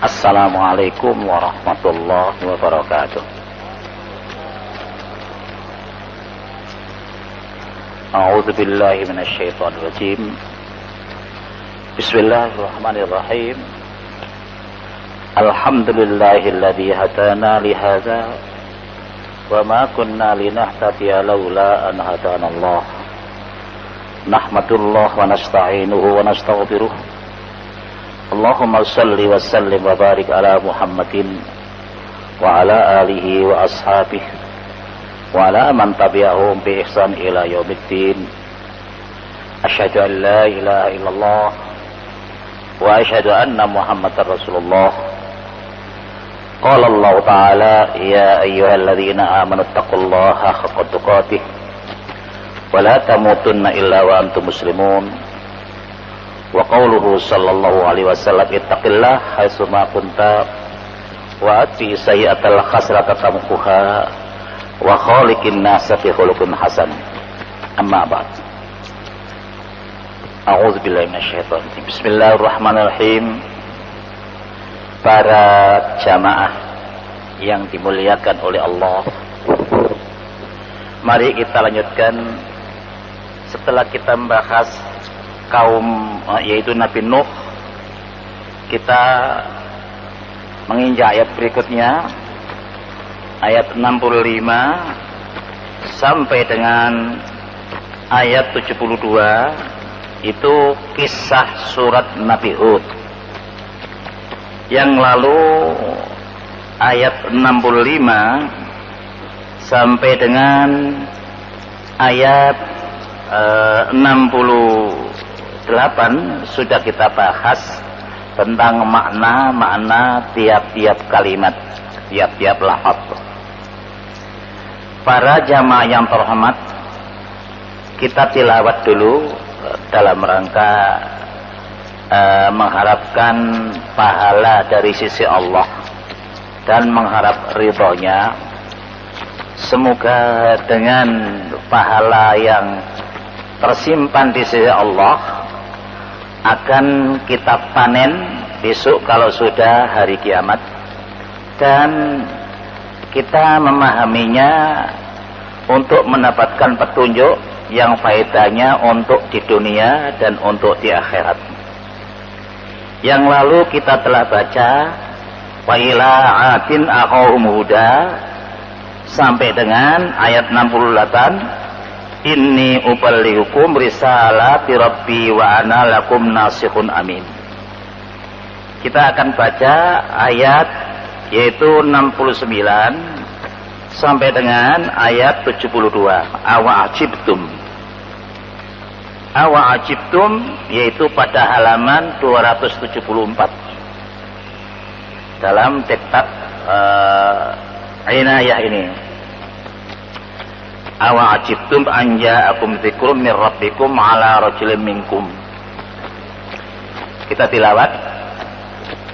Assalamualaikum warahmatullahi wabarakatuh. A'udzu billahi minasy syaithanir rajim. Bismillahirrahmanirrahim. Alhamdulillahilladzi hadana li hadza wa ma kunna linahtadiya laula an hadanallah. Nahmadullah wa nasta'inuhu wa nastaghfiruh. Allahumma salli wa sallim wa barik ala Muhammadin wa ala alihi wa ashabihi wa ala man tabi'ahum bi ihsan ila yaumiddin. Asyhadu an la ilaha illallah wa asyhadu anna Muhammadar Rasulullah. Qala Allah Ta'ala ya ayyuhalladzina amanu taqullaha haqqa tuqatih wa la tamutunna illa wa antum muslimun. Wa qawluhu sallallahu alaihi wasallam ittaqillah haitsu ma kunta wa ati sayyi'atal hasanata tamkuha wa khaliqin nasa bi khuluqin hasan. Amma ba'd. A'udzu billahi minasyaitonir rajim. Bismillahirrahmanirrahim. Para jamaah yang dimuliakan oleh Allah, mari kita lanjutkan setelah kita membahas kaum yaitu Nabi Nuh. Kita menginjak ayat berikutnya, ayat 65 sampai dengan ayat 72. Itu kisah surat Nabi Hud. Yang lalu ayat 65 sampai dengan ayat 68 sudah kita bahas tentang makna-makna tiap-tiap kalimat, tiap-tiap lafaz. Para jamaah yang terhormat, kita tilawat dulu dalam rangka mengharapkan pahala dari sisi Allah dan mengharap ridhonya. Semoga dengan pahala yang tersimpan di sisi Allah akan kita panen besok kalau sudah hari kiamat, dan kita memahaminya untuk mendapatkan petunjuk yang faedahnya untuk di dunia dan untuk di akhirat. Yang lalu kita telah baca wa ila adin akhahum huda sampai dengan ayat 68. Inni uballighukum risalati rabbi wa ana lakum nasihun amin. Kita akan baca ayat yaitu 69 sampai dengan ayat 72. Awa ajibtum yaitu pada halaman 274 dalam diktat Inayah ini. Awa ajibtum an ja'akum dzikrum min rabbikum ala rajulin minkum. Kita tilawat,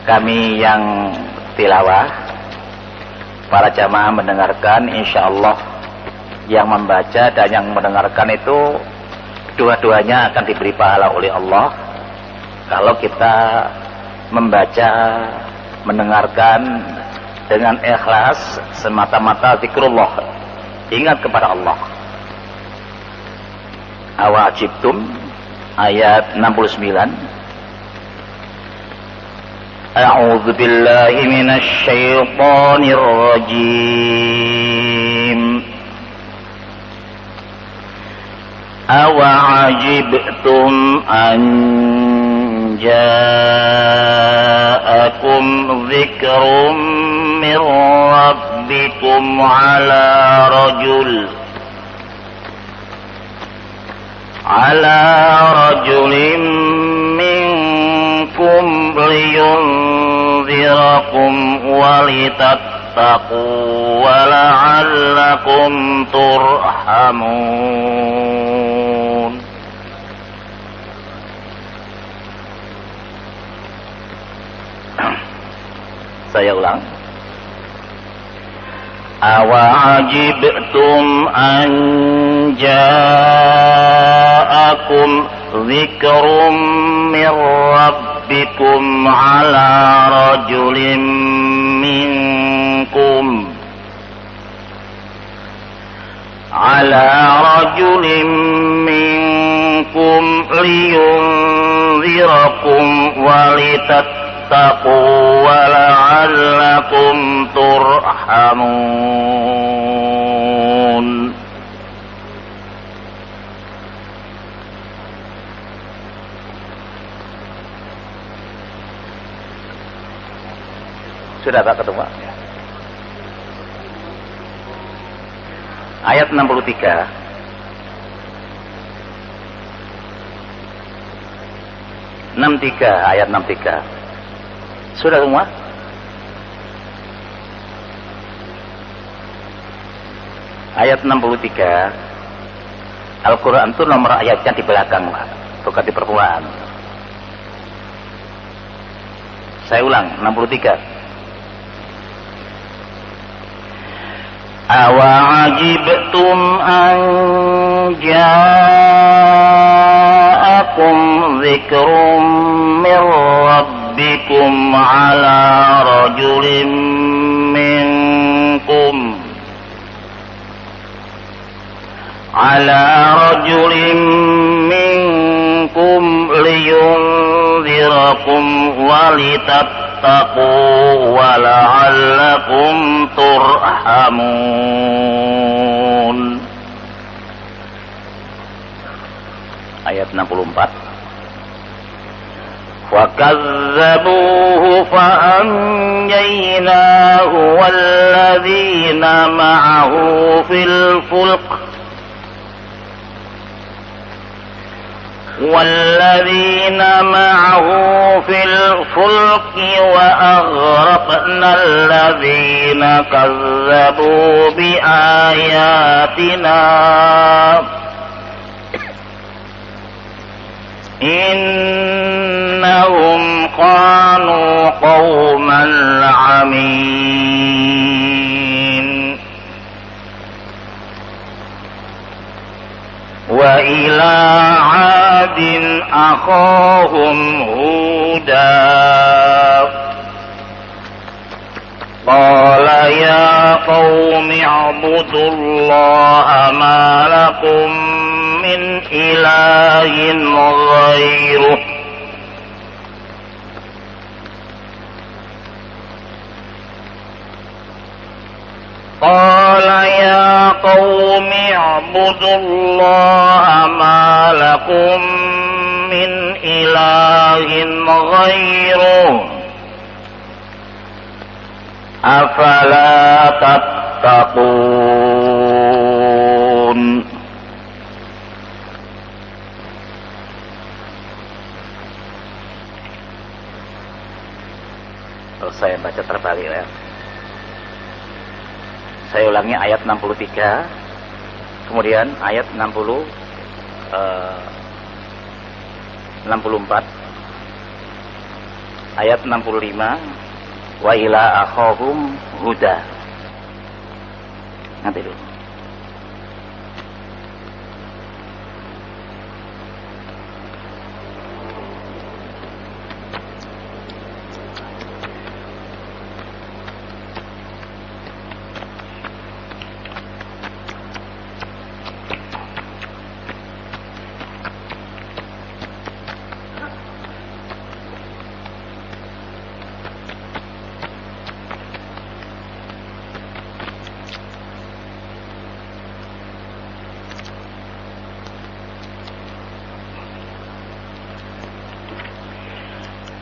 kami yang tilawah, para jamaah mendengarkan, insyaallah yang membaca dan yang mendengarkan itu dua-duanya akan diberi pahala oleh Allah kalau kita membaca, mendengarkan dengan ikhlas semata-mata zikrullah, ingat kepada Allah. Awajibtum ayat 69. A'udzu billahi minasy syaithanir rajim. Awajibtum an ja'akum dzikrum min rabbikum ala rajulin minkum liyunzirakum walitattaqu wa la'allakum turhamun. Saya ulang. Awajibtum an ja'akum dzikrum min ربكم على رجل منكم لينذركم ولتتقوا ولعلكم ترحمون. Sudah Pak Ketua? Ayat 63. Ayat 63. Sudah semua? Ayat 63. Al-Quran itu nomor ayatnya di belakang, Pak, bukan di permulaan. Saya ulang, 63. Awa'ajibtum an ja'akum dzikrum min rabbikum ala rajulin minkum liyunzirakum walittattaqu wa la'allakum turhamun. Ayat 64. وَكَذَّبُوهُ فَأَنْجَيْنَاهُ وَالَّذِينَ مَعَهُ فِي الْفُلْكِ وَأَغْرَقْنَا الَّذِينَ كَذَّبُوا بِآيَاتِنَا إِنَّهُمْ كَانُوا قَوْمًا عَمِينَ. وَإِلَى عَادٍ أَخَاهُمْ هُودًا قَالَ يَا قَوْمِ اعْبُدُوا اللَّهَ مَا لَكُمْ مِنْ إِلَٰهٍ غَيْرُهُ أَفَلَا تَتَّقُونَ. Terus saya baca terbalik ya. Saya ulangi ayat 63, kemudian ayat 64, ayat 65, wa ila akhahum huda. Nanti dulu.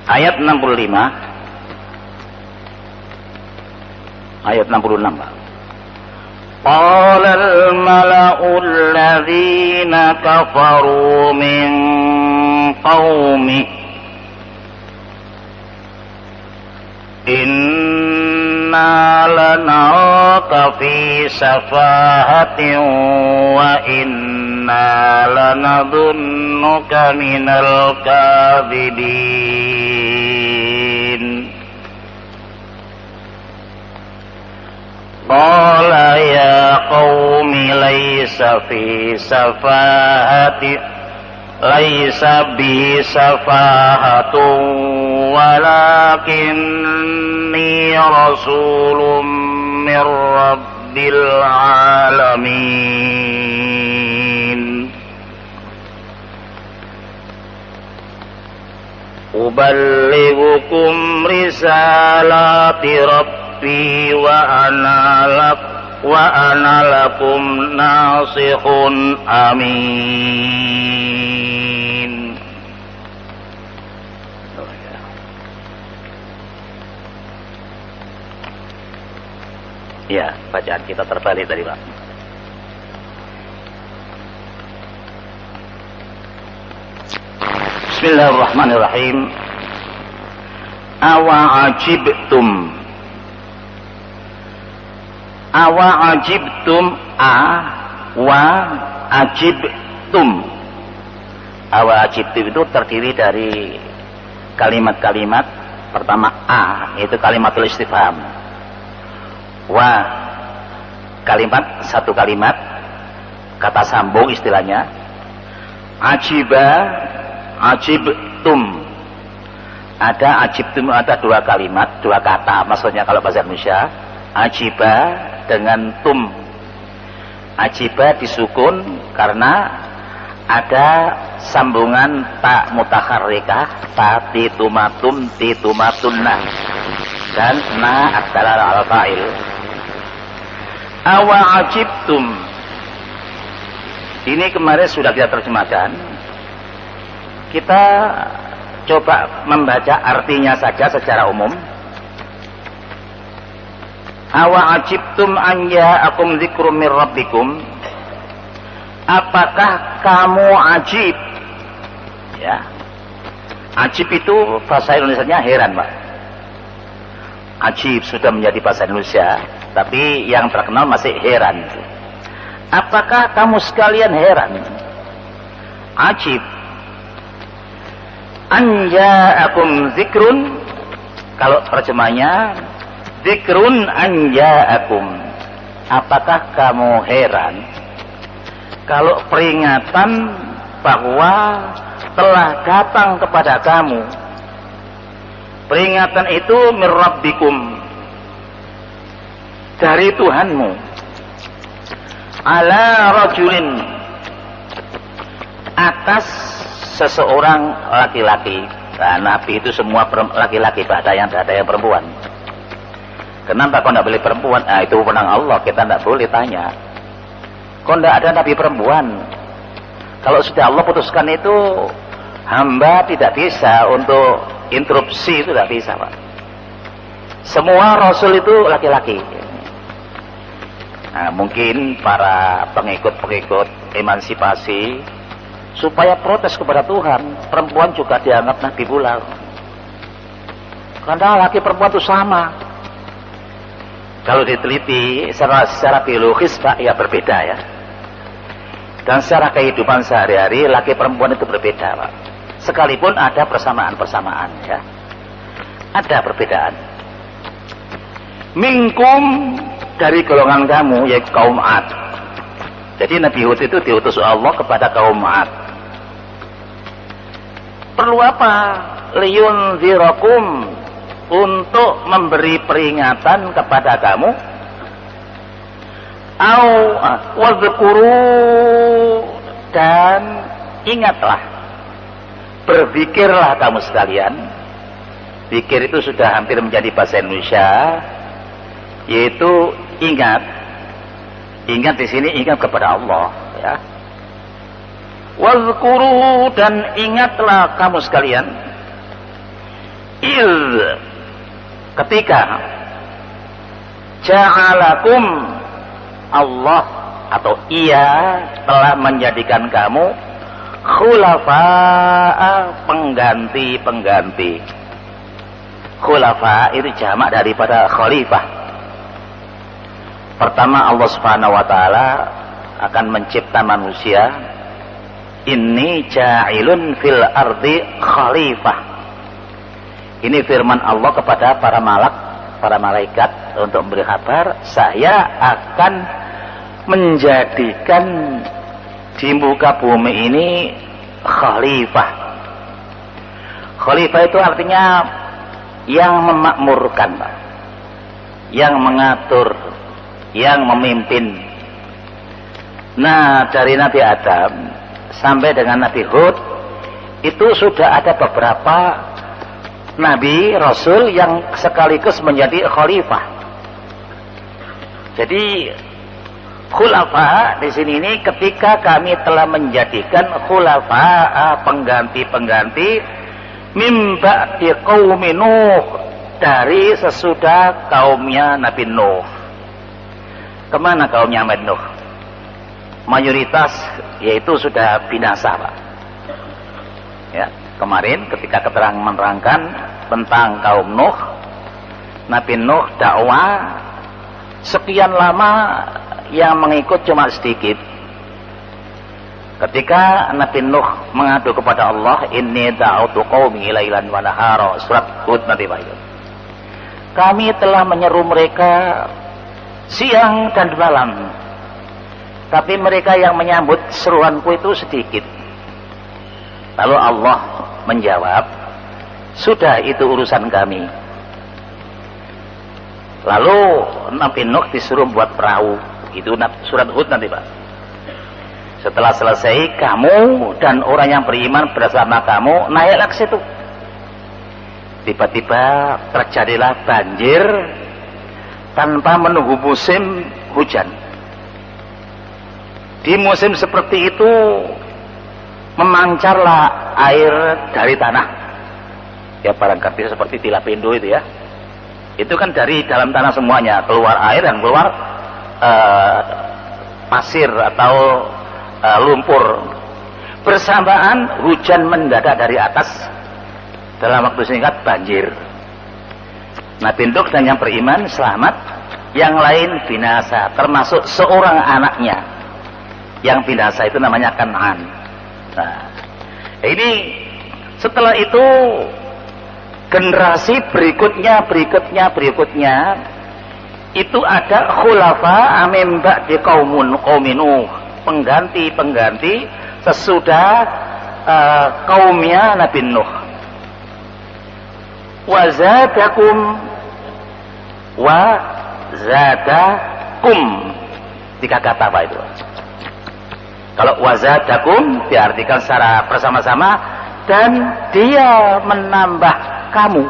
Ayat 65, ayat 66, Pak. Qala al-mala'u alladhina kafaru min qaumi inna lanaraka fi safahatin wa inna lanadhunnuka minal kadhibin. Qala ya qaumi laysa fi safahati laisa bihi safahatun walakinni rasulun min rabbil alamin. Uballighukum risalati rabbi wa ana lakum nasihun amin. Ya, bacaan kita terbalik tadi, Pak. Bismillahirrahmanirrahim. Awa ajibtum itu terdiri dari kalimat-kalimat. Pertama itu kalimatul istifham. Kalimat satu kalimat, kata sambung istilahnya. Ajibtum ada dua kalimat, dua kata maksudnya kalau bahasa Indonesia. Ajiba dengan tum. Ajiba disukun karena ada sambungan ta mutaharrikah, ta titumatum titumatunna, dan na adalah al-fa'il. Awa ajibtum ini kemarin sudah kita terjemahkan. Kita coba membaca artinya saja secara umum. Awa ajibtum an ja'akum dzikrum min rabbikum. Apakah kamu ajib? Ya. Ajib itu bahasa Indonesianya heran, Pak. Ajib sudah menjadi bahasa Indonesia, tapi yang terkenal masih heran. Apakah kamu sekalian heran? Ajib. An ja'akum dzikrun, kalau terjemahnya dzikrun an ja'akum. Apakah kamu heran kalau peringatan bahwa telah datang kepada kamu? Peringatan itu min rabbikum, dari Tuhanmu, ala rajulin, atas seseorang laki-laki. Nah, Nabi itu semua laki-laki, ada yang perempuan. Kenapa kau tidak boleh perempuan? Itu menang Allah, kita tidak boleh tanya. Kau tidak ada Nabi perempuan. Kalau sudah Allah putuskan itu, hamba tidak bisa untuk interupsi, itu tidak bisa, Pak. Semua Rasul itu laki-laki. Nah, mungkin para pengikut emansipasi supaya protes kepada Tuhan, perempuan juga dianggap Nabi pula. Karena laki perempuan itu sama. Kalau diteliti secara biologis, Pak, ya berbeda ya. Dan secara kehidupan sehari-hari, laki perempuan itu berbeda, Pak. Sekalipun ada persamaan-persamaan ya. Ada perbedaan. Minkum, dari golongan kamu, yaitu kaum Ad. Jadi Nabi Hud itu diutus Allah kepada kaum Ad. Perlu apa? Liyunzirakum, untuk memberi peringatan kepada kamu. Au wadzkuru, dan ingatlah, berzikirlah kamu sekalian. Zikir itu sudah hampir menjadi bahasa Indonesia, yaitu ingat. Ingat di sini ingat kepada Allah, ya. Wadzkuru, dan ingatlah kamu sekalian. Ketika ja'alakum, Allah atau Ia telah menjadikan kamu khulafa'a, pengganti-pengganti. Khulafa itu jamak daripada khalifah. Pertama Allah Subhanahu wa taala akan mencipta manusia. Inni ja'ilun fil ardi khalifah. Ini firman Allah kepada para malaikat untuk memberi kabar, saya akan menjadikan di muka bumi ini khalifah. Khalifah itu artinya yang memakmurkan, yang mengatur, yang memimpin. Nah, dari Nabi Adam sampai dengan Nabi Hud itu sudah ada beberapa Nabi Rasul yang sekaligus menjadi khalifah. Jadi khulafa di sini ini ketika kami telah menjadikan khulafa pengganti-pengganti mimba di kaum Nuh dari sesudah kaumnya Nabi Nuh. Kemana kaumnya Nabi Nuh? Mayoritas yaitu sudah binasa, Pak. Ya, kemarin ketika keterangan menerangkan tentang kaum Nuh, Nabi Nuh dakwah sekian lama yang mengikut cuma sedikit. Ketika Nabi Nuh mengadu kepada Allah, inni da'utu qaumi lailan wa nahara, surat Hud nanti Pak. Kami telah menyeru mereka siang dan malam, tapi mereka yang menyambut seruanku itu sedikit. Lalu Allah menjawab, sudah itu urusan kami. Lalu Nabi Nuh disuruh buat perahu. Itu surat Hud nanti Pak. Setelah selesai, kamu dan orang yang beriman bersama kamu naiklah ke situ. Tiba-tiba terjadilah banjir tanpa menunggu musim hujan. Di musim seperti itu memancarlah air dari tanah. Ya barangkali seperti di Lapindo itu ya. Itu kan dari dalam tanah semuanya keluar air dan keluar pasir atau lumpur. Bersamaan hujan mendadak dari atas, dalam waktu singkat banjir. Nabi Nuh dan yang beriman selamat, yang lain binasa, termasuk seorang anaknya yang binasa, itu namanya Kan'an. Nah, ini setelah itu generasi berikutnya itu ada khulafa amin ba'di qaumun Nuh, pengganti sesudah kaumnya Nabi Nuh. Wa zadakum tiga kata Pak itu. Kalau wazadakum diartikan secara bersama-sama, dan dia menambahkan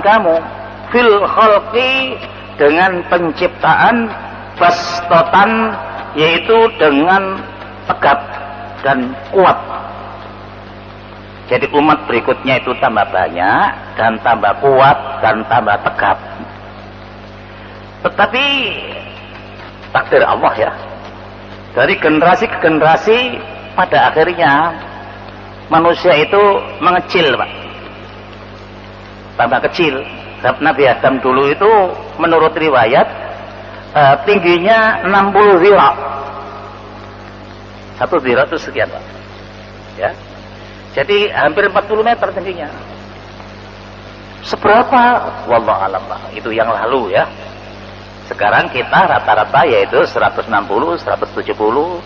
kamu fil khalqi dengan penciptaan bastotan, yaitu dengan tegap dan kuat. Jadi umat berikutnya itu tambah banyak dan tambah kuat dan tambah tegap. Tetapi takdir Allah ya, dari generasi ke generasi pada akhirnya manusia itu mengecil Pak, tambah kecil. Nabi Adam dulu itu menurut riwayat tingginya 60 zira. Satu zira itu sekian Pak ya, jadi hampir 40 meter tingginya. Seberapa? Wallahu alam Pak, itu yang lalu ya. Sekarang kita rata-rata yaitu 160, 170,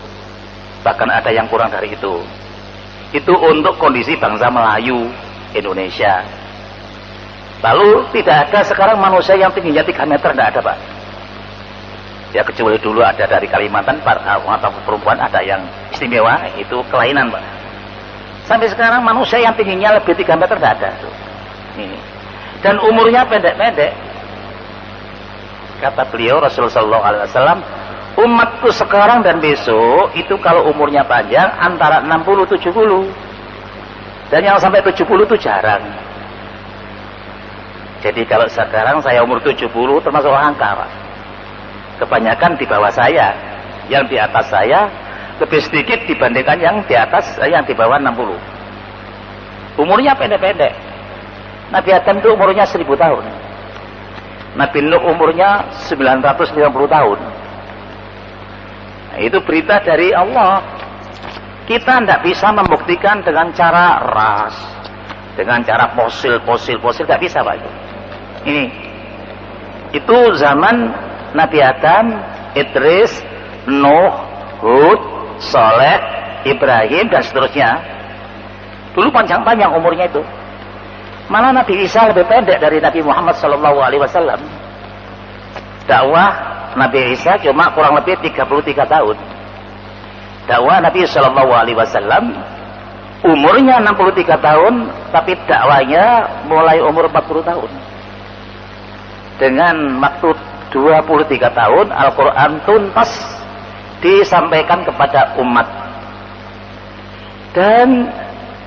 bahkan ada yang kurang dari itu. Itu untuk kondisi bangsa Melayu Indonesia. Lalu tidak ada sekarang manusia yang tingginya 3 meter, tidak ada Pak ya, kecuali dulu ada dari Kalimantan atau perempuan ada yang istimewa, itu kelainan Pak. Sampai sekarang manusia yang tingginya lebih 3 meter tidak ada tuh. Ini. Dan umurnya pendek-pendek. Kata beliau Rasulullah SAW, umatku sekarang dan besok itu kalau umurnya panjang antara 60-70, dan yang sampai 70 itu jarang. Jadi kalau sekarang saya umur 70 termasuk angka Pak. Kebanyakan di bawah saya, yang di atas saya lebih sedikit dibandingkan yang di atas, yang di bawah 60. Umurnya pendek-pendek. Nabi Adam itu umurnya 1000 tahun. Nabi Nuh umurnya 990 tahun. Nah, itu berita dari Allah. Kita tidak bisa membuktikan dengan cara ras, dengan cara fosil, tidak bisa Pak. Ini itu zaman Nabi Adam, Idris, Nuh, Hud, Saleh, Ibrahim dan seterusnya. Dulu panjang-panjang umurnya itu. Malah Nabi Isa lebih pendek dari Nabi Muhammad SAW. Dakwah Nabi Isa cuma kurang lebih 33 tahun. Dakwah Nabi SAW umurnya 63 tahun, tapi dakwanya mulai umur 40 tahun. Dengan waktu 23 tahun Al-Quran tuntas disampaikan kepada umat. Dan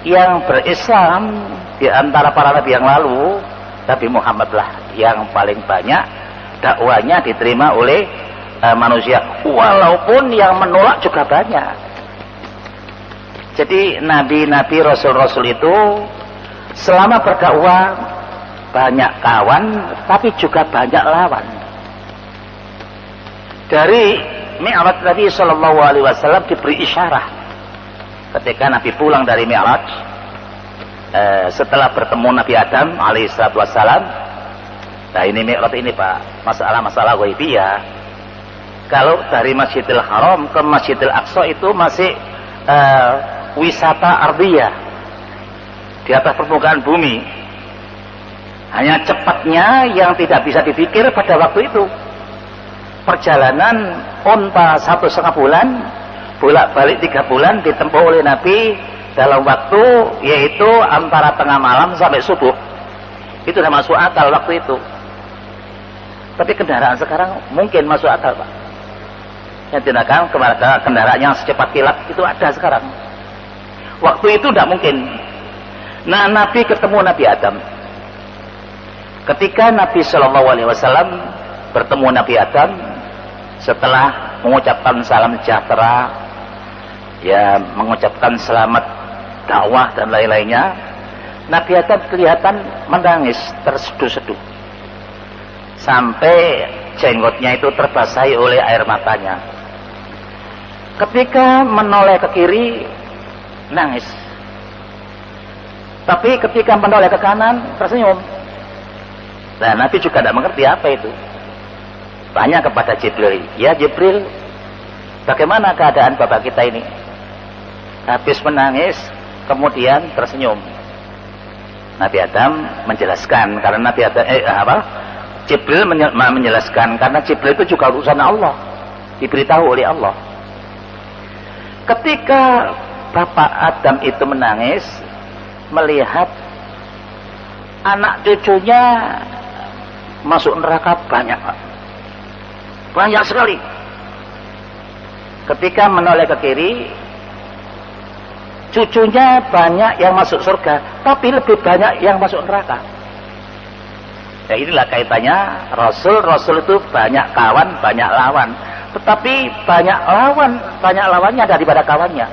yang berislam di antara para nabi yang lalu, Nabi Muhammad lah yang paling banyak dakwanya diterima oleh manusia, walaupun yang menolak juga banyak. Jadi nabi-nabi, rasul-rasul itu selama berdakwah banyak kawan, tapi juga banyak lawan. Dari Mi'raj Nabi SAW diberi isyarah ketika Nabi pulang dari Mi'raj, setelah bertemu Nabi Adam alaihissalam. Nah ini Mi'raj ini Pak, masalah-masalah ghaibiyah. Kalau dari Masjidil Haram ke Masjidil Aqsa itu masih wisata ardiyah, di atas permukaan bumi. Hanya cepatnya yang tidak bisa dipikir pada waktu itu. Perjalanan unta 1,5 bulan, bolak-balik 3 bulan ditempuh oleh Nabi dalam waktu yaitu antara tengah malam sampai subuh. Itu sudah masuk akal waktu itu. Tapi kendaraan sekarang mungkin masuk akal Pak. Yang digunakan kendaraan yang secepat kilat itu ada sekarang. Waktu itu tidak mungkin. Nah Nabi ketemu Nabi Adam. Ketika Nabi SAW bertemu Nabi Adam, setelah mengucapkan salam sejahtera, ya mengucapkan selamat dakwah dan lain-lainnya, Nabi Adam kelihatan menangis terseduh-seduh sampai jenggotnya itu terbasahi oleh air matanya. Ketika menoleh ke kiri nangis, tapi ketika menoleh ke kanan tersenyum. Nah Nabi juga tidak mengerti apa itu. Tanya kepada Jibril, ya Jibril, bagaimana keadaan bapak kita ini? Habis menangis kemudian tersenyum. Nabi Adam menjelaskan, karena Nabi Adam Jibril menjelaskan, karena Jibril itu juga urusan Allah, diberitahu oleh Allah. Ketika bapak Adam itu menangis melihat anak cucunya masuk neraka banyak Pak. Banyak sekali. Ketika menoleh ke kiri, cucunya banyak yang masuk surga, tapi lebih banyak yang masuk neraka. Ya inilah kaitannya, Rasul itu banyak kawan, banyak lawan. Tetapi banyak lawannya daripada kawannya.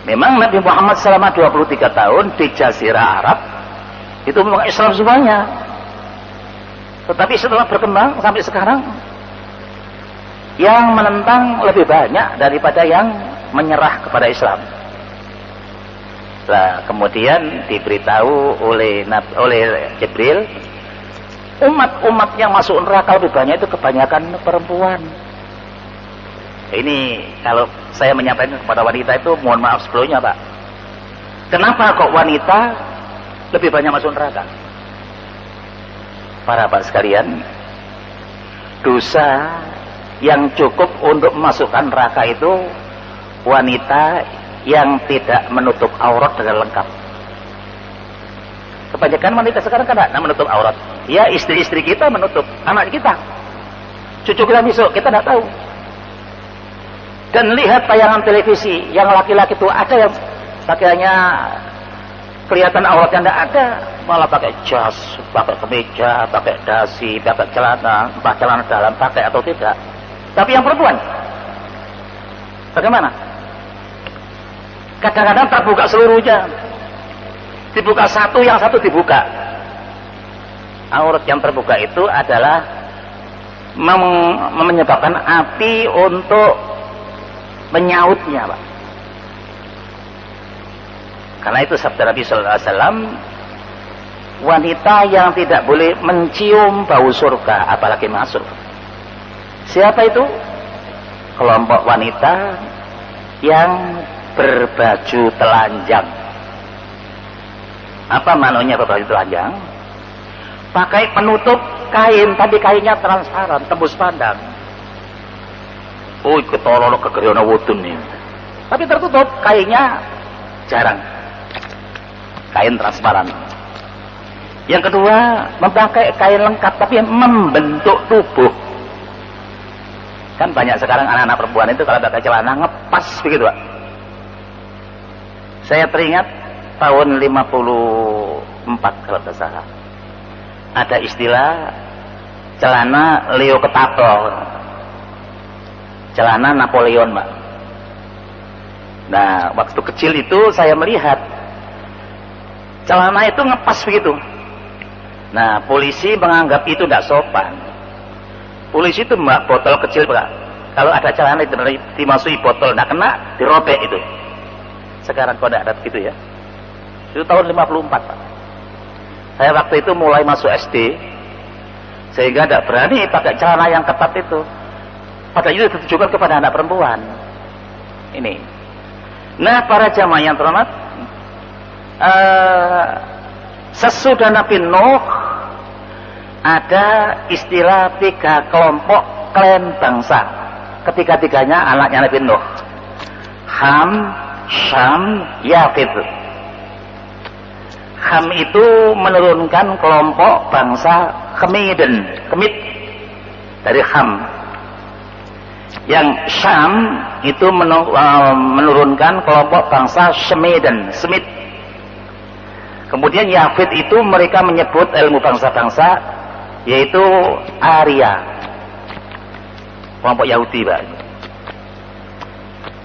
Memang Nabi Muhammad selama 23 tahun di Jazirah Arab itu memang Islam semuanya. Tetapi setelah berkembang sampai sekarang, yang menentang lebih banyak daripada yang menyerah kepada Islam. Nah, kemudian diberitahu oleh Jibril, umat-umat yang masuk neraka lebih banyak itu kebanyakan perempuan. Ini kalau saya menyampaikan kepada wanita itu, mohon maaf sebelumnya Pak. Kenapa kok wanita lebih banyak masuk neraka? Para Bapak sekalian, dosa yang cukup untuk memasukkan neraka itu wanita yang tidak menutup aurat dengan lengkap. Kebanyakan wanita sekarang kan tidak menutup aurat. Ya istri-istri kita menutup, anak kita, cucu kita besok kita tidak tahu. Dan lihat tayangan televisi, yang laki-laki itu ada yang pakaiannya kelihatan auratnya tidak ada, malah pakai jas, pakai kemeja, pakai dasi, pakai celana, entah celana dalam pakai atau tidak. Tapi yang perempuan bagaimana? Kadang-kadang terbuka seluruhnya, dibuka satu, yang satu dibuka. Aurat yang terbuka itu adalah menyebabkan api untuk menyautnya Pak. Karena itu sabda Nabi Sallallahu Alaihi Wasallam, wanita yang tidak boleh mencium bau surga apalagi masuk. Siapa itu? Kelompok wanita yang berbaju telanjang. Apa maknanya berbaju telanjang? Pakai penutup kain, tapi kainnya transparan, tembus pandang. Oh, ketolong kegeriono wudun nih. Tapi tertutup, kainnya jarang. Kain transparan. Yang kedua, memakai kain lengkap tapi membentuk tubuh. Kan banyak sekarang anak-anak perempuan itu kalau pakai celana ngepas begitu, Pak. Saya teringat tahun 54 kalau tidak salah. Ada istilah celana Leo Ketato, celana Napoleon, Pak. Nah, waktu kecil itu saya melihat celana itu ngepas begitu. Nah, polisi menganggap itu tidak sopan. Polisi itu mbak botol kecil, Pak. Kalau ada celana itu dimasuki botol, tidak kena, dirobek itu. Sekarang kok tidak ada begitu ya. Itu tahun 54, Pak. Saya waktu itu mulai masuk SD, sehingga tidak berani pakai celana yang ketat itu. Padahal itu ditujukan kepada anak perempuan. Ini. Nah, para jamaah yang terhormat, sesudah Nabi Nuh ada istilah 3 kelompok klan bangsa. Ketiga-tiganya anaknya Nabi Nuh. Ham, Syam, Yafid. Ham itu menurunkan kelompok bangsa Khemiden, Khemid dari Ham. Yang Syam itu menurunkan kelompok bangsa Shemiden, Semit. Kemudian Yafid itu mereka menyebut ilmu bangsa-bangsa, yaitu Arya, kelompok Yahudi, Pak.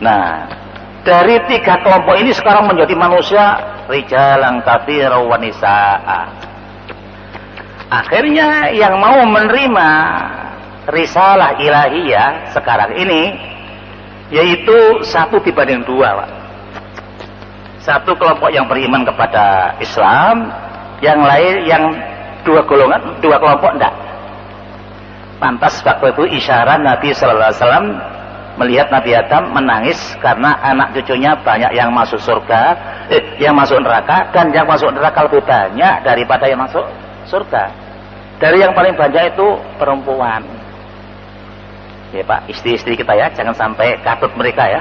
Nah, dari 3 kelompok ini sekarang menjadi manusia rijalan katsiran wa nisaa. Akhirnya yang mau menerima risalah ilahiyah sekarang ini yaitu 1 dibanding 2, Pak. 1 kelompok yang beriman kepada Islam, yang lain yang 2 golongan, 2 kelompok enggak. Pantas waktu itu isyarat Nabi sallallahu alaihi wasallam melihat Nabi Adam menangis karena anak cucunya banyak yang masuk surga, yang masuk neraka, dan yang masuk neraka lebih banyak daripada yang masuk surga. Dari yang paling banyak itu perempuan. Ya Pak, istri-istri kita ya, jangan sampai katut mereka ya,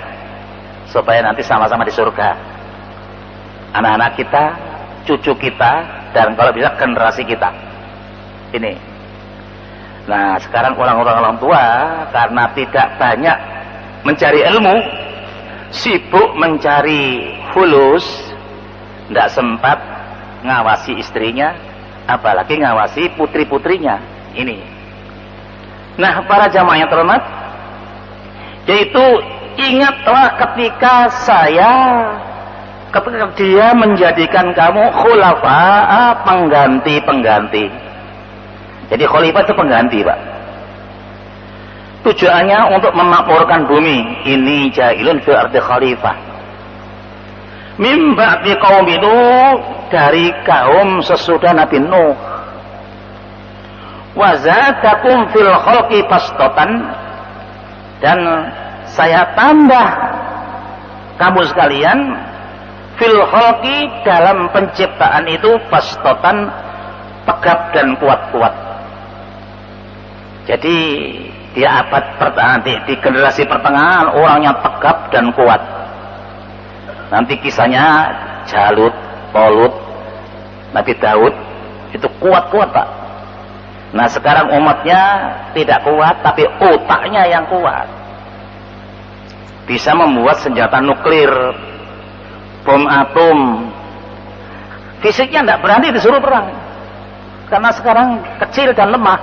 supaya nanti sama-sama di surga. Anak-anak kita, cucu kita, dan kalau bisa generasi kita. Ini. Nah, sekarang orang-orang tua karena tidak banyak mencari ilmu, sibuk mencari fulus, tidak sempat ngawasi istrinya, apalagi ngawasi putri-putrinya. Ini. Nah, para jamaah yang terhormat, yaitu ingatlah ketika dia menjadikan kamu khulafa, pengganti-pengganti. Jadi khalifah itu pengganti, Pak. Tujuannya untuk memakmurkan bumi. Ini ja'ilun fil ardi khalifah. Mim ba'di qaumi Nuh, dari kaum sesudah Nabi Nuh. Wa zadakum fil khalqi bastatan, dan saya tambah kamu sekalian fil khalqi, dalam penciptaan itu bastatan, tegap dan kuat-kuat. Jadi di abad pertengahan, di generasi pertengahan orangnya tegap dan kuat. Nanti kisahnya Jalut, Tolut, Nabi Daud itu kuat-kuat, Pak. Nah, sekarang umatnya tidak kuat, tapi otaknya yang kuat. Bisa membuat senjata nuklir, bom atom. Fisiknya tidak berani disuruh perang, karena sekarang kecil dan lemah.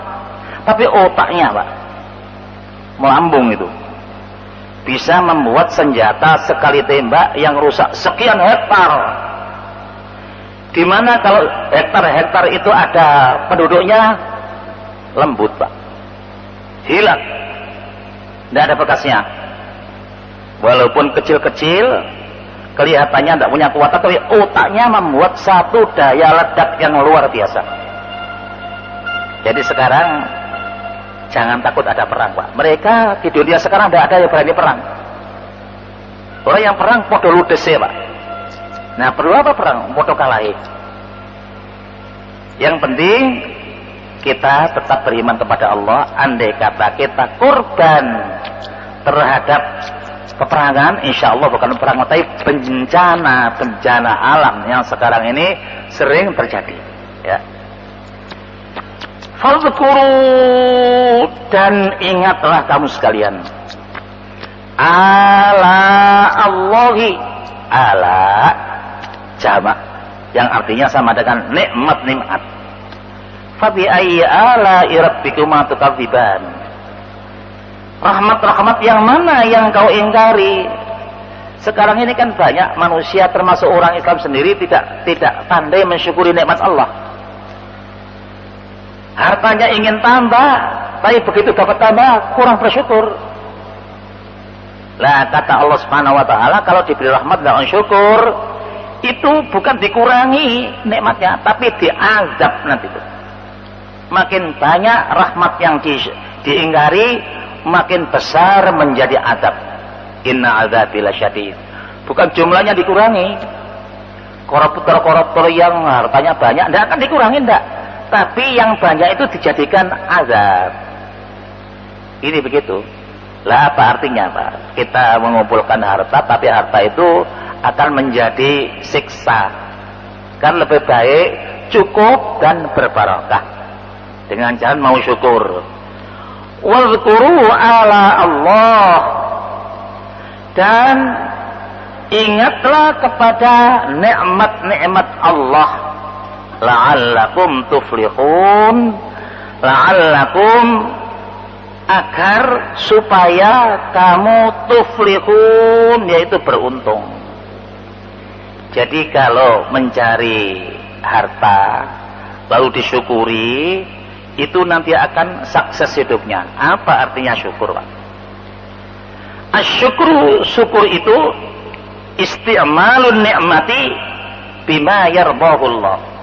Tapi otaknya, Pak, melambung itu. Bisa membuat senjata sekali tembak yang rusak sekian hektar. Dimana kalau hektar-hektar itu ada penduduknya, lembut, Pak. Hilang. Tidak ada bekasnya. Walaupun kecil-kecil, kelihatannya tidak punya kekuatan, tapi otaknya membuat satu daya ledak yang luar biasa. Jadi sekarang jangan takut ada perang, Pak. Mereka di dunia sekarang tidak ada yang berani perang. Orang yang perang podo ludese, Pak. Nah, perlu apa perang? Podo kalahi. Yang penting kita tetap beriman kepada Allah. Andai kata kita korban terhadap peperangan, insya Allah bukan perang, tapi bencana alam yang sekarang ini sering terjadi. Ya. Fadzkuru, dan ingatlah kamu sekalian, ala Allahi, ala jamak yang artinya sama dengan nikmat. Fabi ayyi ala'i rabbikuma tukadziban. Rahmat yang mana yang kau ingkari? Sekarang ini kan banyak manusia termasuk orang Islam sendiri tidak pandai mensyukuri nikmat Allah. Hartanya ingin tambah, tapi begitu dapat tambah kurang bersyukur. Lah kata Allah Subhanahu wa taala, kalau diberi rahmat enggak mensyukur, itu bukan dikurangi nikmatnya, tapi diazab nanti itu. Makin banyak rahmat yang diingkari, makin besar menjadi azab. Inna azabi lasyadid. Bukan jumlahnya dikurangi. Koruptor yang hartanya banyak enggak akan dikurangi, enggak. Tapi yang banyak itu dijadikan azab. Ini begitu. Lah apa artinya, Pak? Kita mengumpulkan harta, tapi harta itu akan menjadi siksa. Kan lebih baik cukup dan berbarokah dengan jalan mau syukur. Wadzkuru ala Allah, dan ingatlah kepada nikmat-nikmat Allah. La'allakum tuflihun, la'allakum, agar supaya kamu tuflihun, yaitu beruntung. Jadi kalau mencari harta lalu disyukuri, itu nanti akan sukses hidupnya. Apa artinya syukur, Pak? Asyukru, syukur itu isti'malun ni'mati bima yardahullah.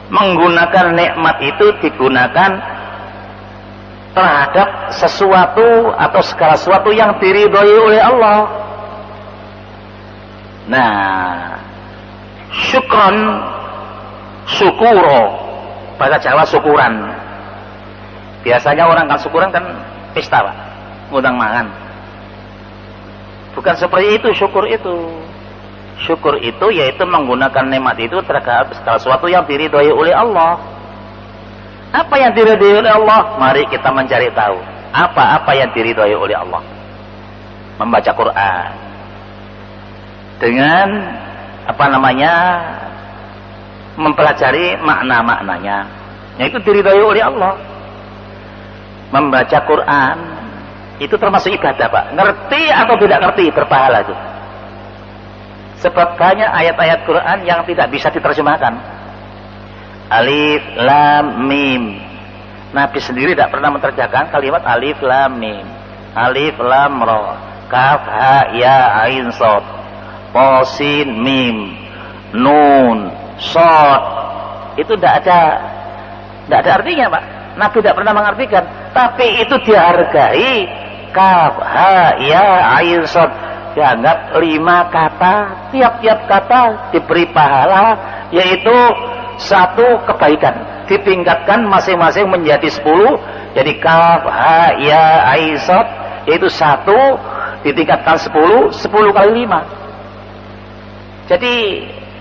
Menggunakan nikmat itu digunakan terhadap sesuatu atau segala sesuatu yang diridhoi oleh Allah. Nah, syukron, syukuro, bahasa Jawa syukuran. Biasanya orang kan syukuran kan pesta, Pak, ngundang mangan. Bukan seperti itu syukur itu. Syukur itu yaitu menggunakan nikmat itu terhadap segala sesuatu yang diridhoi oleh Allah. Apa yang diridhoi oleh Allah? Mari kita mencari tahu. Apa yang diridhoi oleh Allah? Membaca Quran. Dengan mempelajari makna-maknanya. Yaitu diridhoi oleh Allah. Membaca Quran itu termasuk ibadah, Pak. Ngerti atau tidak ngerti berpahala itu. Sebab banyak ayat-ayat Quran yang tidak bisa diterjemahkan. Alif lam mim. Nabi sendiri tidak pernah menerjemahkan kalimat alif lam mim. Alif lam ra, kaf ha ya ain shad, ta sin mim, nun shad. Itu tidak ada artinya, Pak. Nabi tidak pernah mengartikan, tapi itu dihargai. Kaf ha ya ain shad, dianggap 5 kata, tiap-tiap kata diberi pahala, yaitu 1 kebaikan, ditingkatkan masing-masing menjadi 10. Jadi kaf ha ya ain shad, yaitu 1 ditingkatkan 10 kali 5. Jadi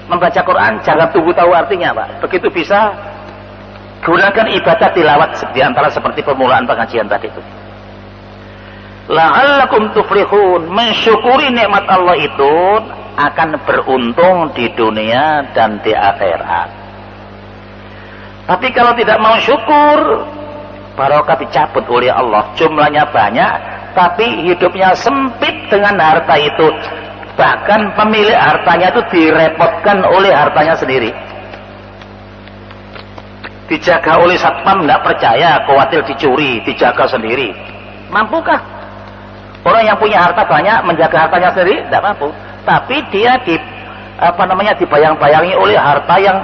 membaca Quran jangan tunggu tahu artinya, Pak. Begitu bisa gunakan ibadah tilawat di antara seperti permulaan pengajian tadi itu. La'allakum tuflihun, mensyukuri nikmat Allah itu akan beruntung di dunia dan di akhirat. Tapi kalau tidak mau syukur, barokah dicabut oleh Allah. Jumlahnya banyak, tapi hidupnya sempit dengan harta itu. Bahkan pemilik hartanya itu direpotkan oleh hartanya sendiri. Dijaga oleh satpam, tidak percaya, khawatir dicuri, dijaga sendiri. Mampukah orang yang punya harta banyak menjaga hartanya sendiri? Tidak mampu. Tapi dia dibayang-bayangi oleh harta yang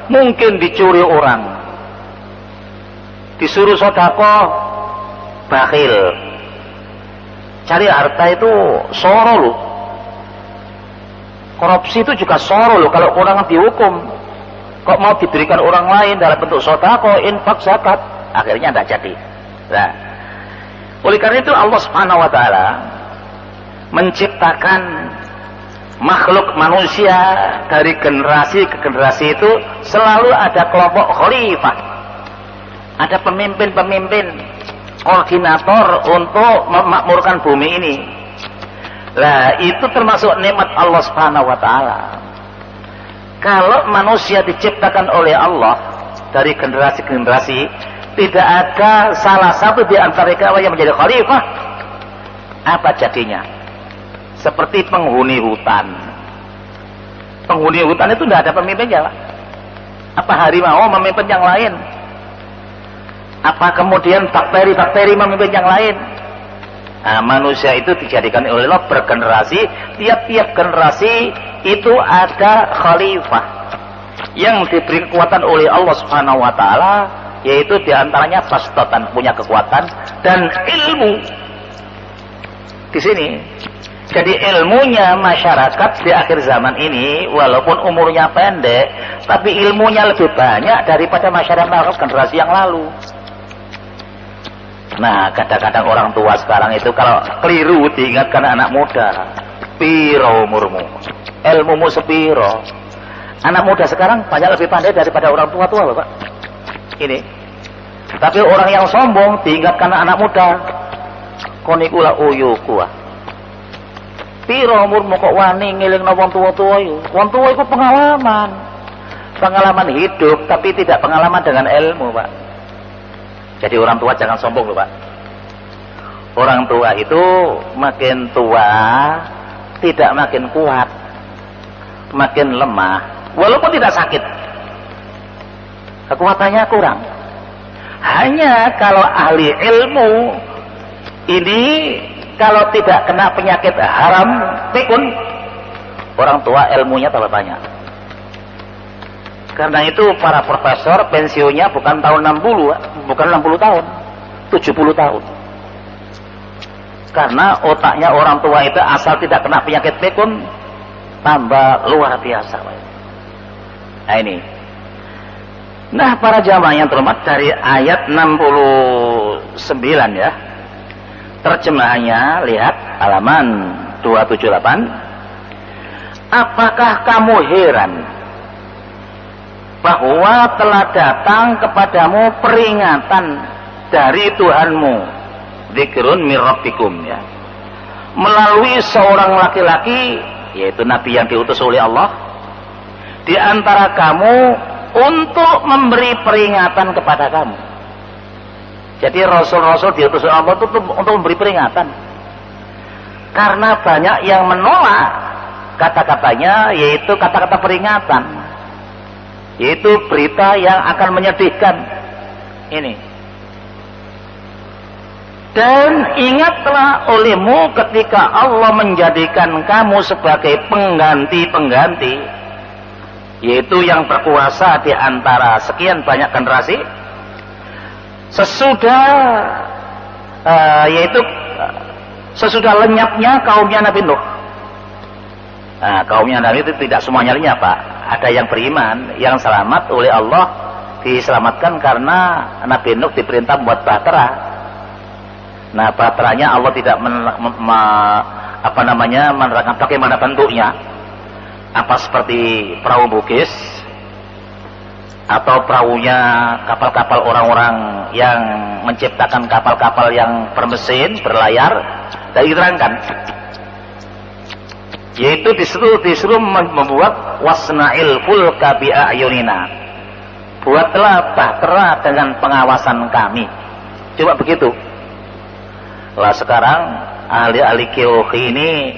mungkin dicuri orang. Disuruh sedekah, bakhil. Cari harta itu soro loh. Korupsi itu juga soro loh kalau orang dihukum. Kok mau diberikan orang lain dalam bentuk sedekah, infak, zakat, akhirnya tidak jadi. Nah, oleh karena itu Allah Subhanahu wa taala menciptakan makhluk manusia dari generasi ke generasi itu selalu ada kelompok khalifah. Ada pemimpin-pemimpin, koordinator untuk memakmurkan bumi ini. Lah, itu termasuk nikmat Allah Subhanahu wa taala. Kalau manusia diciptakan oleh Allah dari generasi ke generasi, tidak ada salah satu di antara mereka yang menjadi khalifah, apa jadinya? Seperti penghuni hutan. Penghuni hutan itu tidak ada pemimpinnya, Pak. Apa harimau memimpin yang lain? Apa kemudian bakteri-bakteri memimpin yang lain? Nah, manusia itu dijadikan oleh Allah bergenerasi, tiap-tiap generasi itu ada khalifah yang diberi kekuatan oleh Allah Subhanahu wa taala, yaitu diantaranya bastatan, punya kekuatan dan ilmu. Di sini, jadi ilmunya masyarakat di akhir zaman ini, walaupun umurnya pendek, tapi ilmunya lebih banyak daripada masyarakat generasi yang lalu. Nah, kadang-kadang orang tua sekarang itu kalau keliru diingatkan anak muda, piro umurmu, ilmumu sepiro. Anak muda sekarang banyak lebih pandai daripada orang tua-tua loh, Pak. Ini. Tapi orang yang sombong diingatkan anak muda, konikula uyuku. Piro umurmu kok wani ngelingno wong tua-tua iku. Wong tua iku pengalaman. Pengalaman hidup tapi tidak pengalaman dengan ilmu, Pak. Jadi orang tua jangan sombong loh, Pak. Orang tua itu makin tua tidak makin kuat, makin lemah, walaupun tidak sakit, kekuatannya kurang. Hanya kalau ahli ilmu ini kalau tidak kena penyakit haram pikun, orang tua ilmunya tambah banyak. Karena itu para profesor pensiunnya bukan tahun 60, bukan 60 tahun, 70 tahun. Karena otaknya orang tua itu asal tidak kena penyakit pikun tambah luar biasa. Nah ini. Nah, para jamaah yang terhormat, dari ayat 69 ya. Terjemahannya lihat halaman 278. Apakah kamu heran bahwa telah datang kepadamu peringatan dari Tuhanmu, dzikrun mir rabbikum, ya, melalui seorang laki-laki, yaitu nabi yang diutus oleh Allah di antara kamu untuk memberi peringatan kepada kamu. Jadi rasul-rasul diutus oleh Allah itu untuk memberi peringatan, karena banyak yang menolak kata-katanya, yaitu kata-kata peringatan, yaitu berita yang akan menyedihkan ini. Dan ingatlah olehmu ketika Allah menjadikan kamu sebagai pengganti-pengganti, yaitu yang berkuasa di antara sekian banyak generasi, sesudah lenyapnya kaumnya Nabi Nuh. Nah, kaumnya Nabi itu tidak semuanya lenyap, Pak. Ada yang beriman, yang selamat oleh Allah, diselamatkan karena Nabi Nuh diperintah membuat bahtera. Nah, bahteranya Allah tidak menerangkan bagaimana bentuknya. Apa seperti perahu bugis atau perahunya kapal-kapal orang-orang yang menciptakan kapal-kapal yang bermesin, berlayar, dan diterangkan. Yaitu disuruh membuat wasna'il fulka bi'ayunina, buatlah bahtera dengan pengawasan kami. Coba begitu. Lah sekarang ahli-ahli geologi ini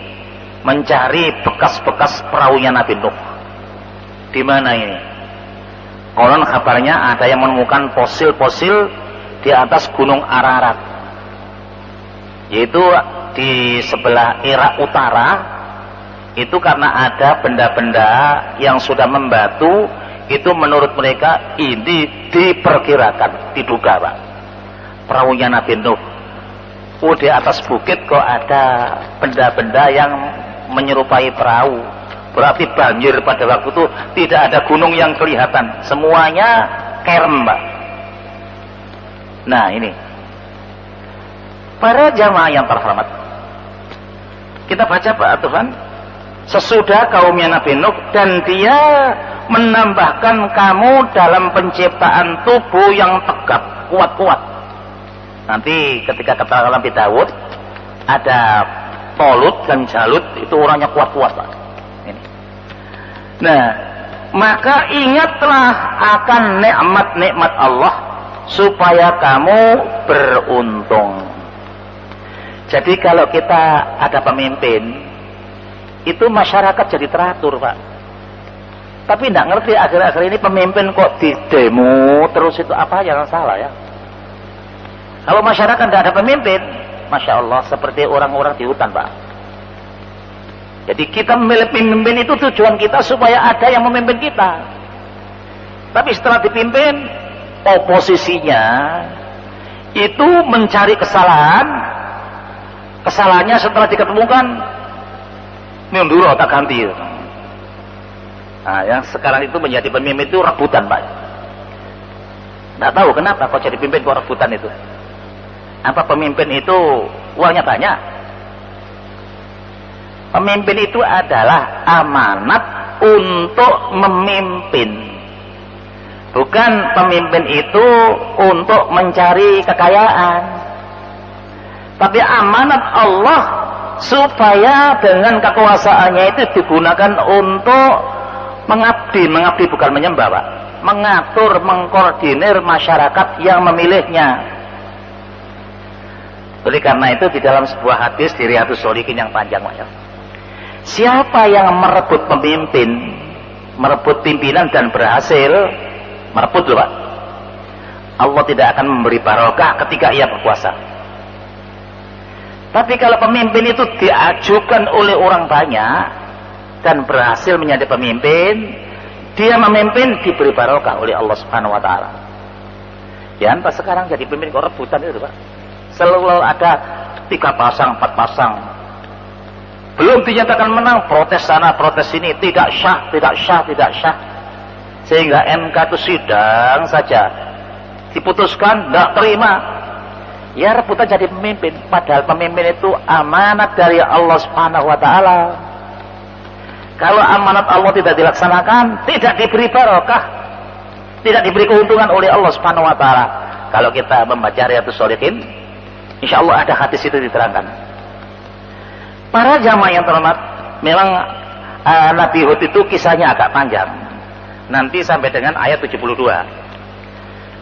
mencari bekas-bekas perahunya Nabi Nuh. Di mana ini? Konon kabarnya ada yang menemukan fosil-fosil di atas gunung Ararat, yaitu di sebelah Irak Utara. Itu karena ada benda-benda yang sudah membatu, itu menurut mereka ini diperkirakan, diduga, Pak, perahunya Nabi Nuh. Di atas bukit kok ada benda-benda yang menyerupai perahu. Berarti banjir pada waktu itu tidak ada gunung yang kelihatan, semuanya kerem, Pak. Nah ini, para jamaah yang terhormat, kita baca Pak Tuhan, sesudah kaumnya Nabi Nuh, dan dia menambahkan kamu dalam penciptaan tubuh yang tegap, kuat-kuat. Nanti ketika kata Nabi Daud, ada Tolut dan Jalut, itu orangnya kuat-kuat, Pak. Ini. Nah, maka ingatlah akan nikmat-nikmat Allah supaya kamu beruntung. Jadi kalau kita ada pemimpin, itu masyarakat jadi teratur, Pak. Tapi tidak ngerti akhir-akhir ini pemimpin kok di demo terus, itu apa yang salah ya? Kalau masyarakat tidak ada pemimpin, Masya Allah, seperti orang-orang di hutan, Pak. Jadi kita memilih pemimpin itu tujuan kita supaya ada yang memimpin kita. Tapi setelah dipimpin, oposisinya itu mencari kesalahan. Kesalahannya setelah diketemukan, mundur tak ganti. Nah, yang sekarang itu menjadi pemimpin itu rebutan, Pak. Nggak tahu kenapa kok jadi pemimpin kok rebutan itu. Apa pemimpin itu uangnya banyak? Pemimpin itu adalah amanat untuk memimpin. Bukan pemimpin itu untuk mencari kekayaan. Tapi amanat Allah supaya dengan kekuasaannya itu digunakan untuk mengabdi. Mengabdi bukan menyembah, Pak. Mengatur, mengkoordinir masyarakat yang memilihnya. Oleh karena itu di dalam sebuah hadis di Riyadhus Shalihin yang panjang, Pak, siapa yang merebut pemimpin, merebut pimpinan dan berhasil merebut loh, Pak, Allah tidak akan memberi barokah ketika ia berkuasa. Tapi kalau pemimpin itu diajukan oleh orang banyak dan berhasil menjadi pemimpin, dia memimpin diberi barokah oleh Allah Subhanahu wa taala. Ya, entah sekarang jadi pemimpin kok rebutan itu, Pak. Selalu ada 3 pasang, 4 pasang. Belum dinyatakan menang, protes sana, protes sini, tidak syah, tidak syah, tidak syah. Sehingga MK itu sidang saja, diputuskan, tidak terima. Ya rebutan jadi pemimpin, padahal pemimpin itu amanat dari Allah Subhanahu wa taala. Kalau amanat Allah tidak dilaksanakan, tidak diberi barokah, tidak diberi keuntungan oleh Allah Subhanahu wa taala. Kalau kita membaca Riyadhus Shalihin, insyaallah ada hadis itu diterangkan. Para jamaah yang terhormat, memang Nabi Hud itu kisahnya agak panjang. Nanti sampai dengan ayat 72.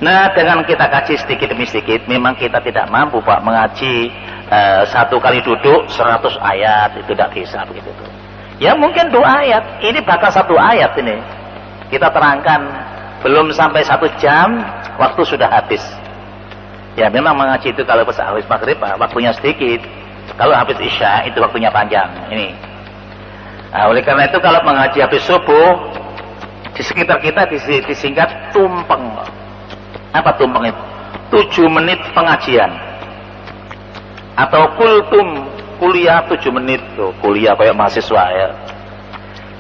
Nah, dengan kita kaji sedikit demi sedikit, memang kita tidak mampu, Pak, mengaji satu kali duduk 100 ayat, itu tidak bisa begitu. Ya mungkin 2 ayat, ini bakal 1 ayat ini. Kita terangkan, belum sampai 1 jam, waktu sudah habis. Ya memang mengaji itu kalau pas habis maghrib, Pak, waktunya sedikit. Kalau habis isya itu waktunya panjang. Ini. Nah, oleh karena itu kalau mengaji habis subuh, di sekitar kita disingkat tumpeng. Apa tumpeng itu? 7 menit pengajian. Atau kultum, kuliah 7 menit. Tuh, kuliah kayak mahasiswa ya.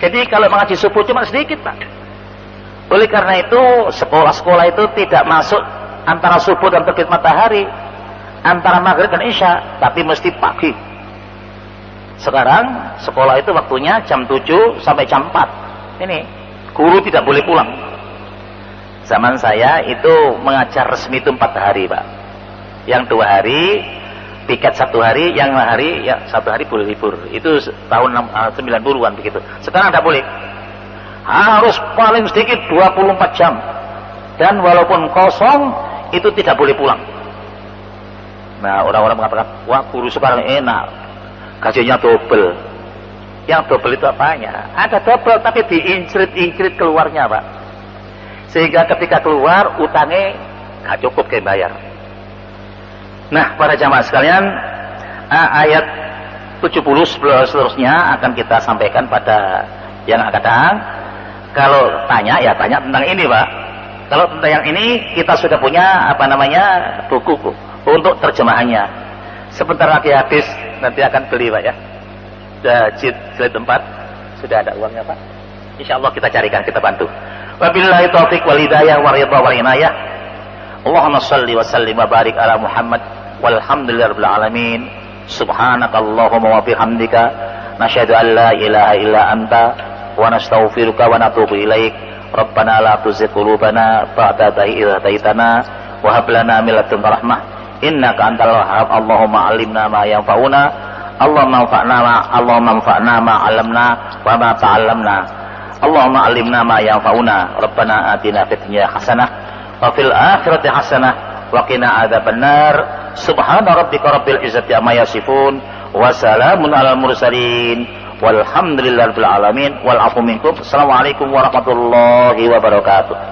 Jadi kalau mengaji subuh cuma sedikit, Pak. Oleh karena itu sekolah-sekolah itu tidak masuk antara subuh dan terbit matahari, antara maghrib dan isya, tapi mesti pagi. Sekarang sekolah itu waktunya jam 7 sampai jam 4. Ini guru tidak boleh pulang. Zaman saya itu mengajar resmi itu 4 hari, Pak. Yang 2 hari piket, 1 hari, yang 1 hari ya 1 hari boleh libur. Itu tahun 90-an begitu. Sekarang tidak boleh. Harus paling sedikit 24 jam. Dan walaupun kosong itu tidak boleh pulang. Nah, orang-orang mengatakan, wah guru sekarang enak, gajinya double. Yang double itu apanya? Ada double tapi diincrit-incrit keluarnya, Pak. Sehingga ketika keluar utangnya gak cukup kayak bayar. Nah, para jamaah sekalian, ayat 70 seterusnya akan kita sampaikan pada yang akan datang. Kalau tanya, ya tanya tentang ini, Pak. Kalau tentang yang ini kita sudah punya buku untuk terjemahannya. Sebentar lagi habis, nanti akan beli, Pak, ya. Sudah jilid 4 Sudah ada uangnya Pak? Insya Allah kita carikan, kita bantu. Wabillahi taufiq wal hidayah wa ridha wal inayah. Allahumma salli wa sallim wa barik ala Muhammad walhamdulillahirabbil alamin. Subhanakallahumma wa bihamdika nasyhadu an la ilaha illa anta wa nastaghfiruka wa natubu ilaik. Rabbana la tuzigh qulubana ba'da idh hadaitana wa hab lana min ladunka rahmah innaka antal wahhab. Allahumma 'allimna ma yanfa'una. Allahumma anfa'na ma 'allamna wa ma ta'allamna. Allahumma 'allimna ma yanfa'una. Rabbana atina fid dunya hasanah wa fil akhirati hasanah wa qina adzabannar. Subhana rabbika rabbil izzati amma yasifun wa salamun alal mursalin walhamdulillahirabbil alamin wal afu minkum. Assalamualaikum warahmatullahi wabarakatuh.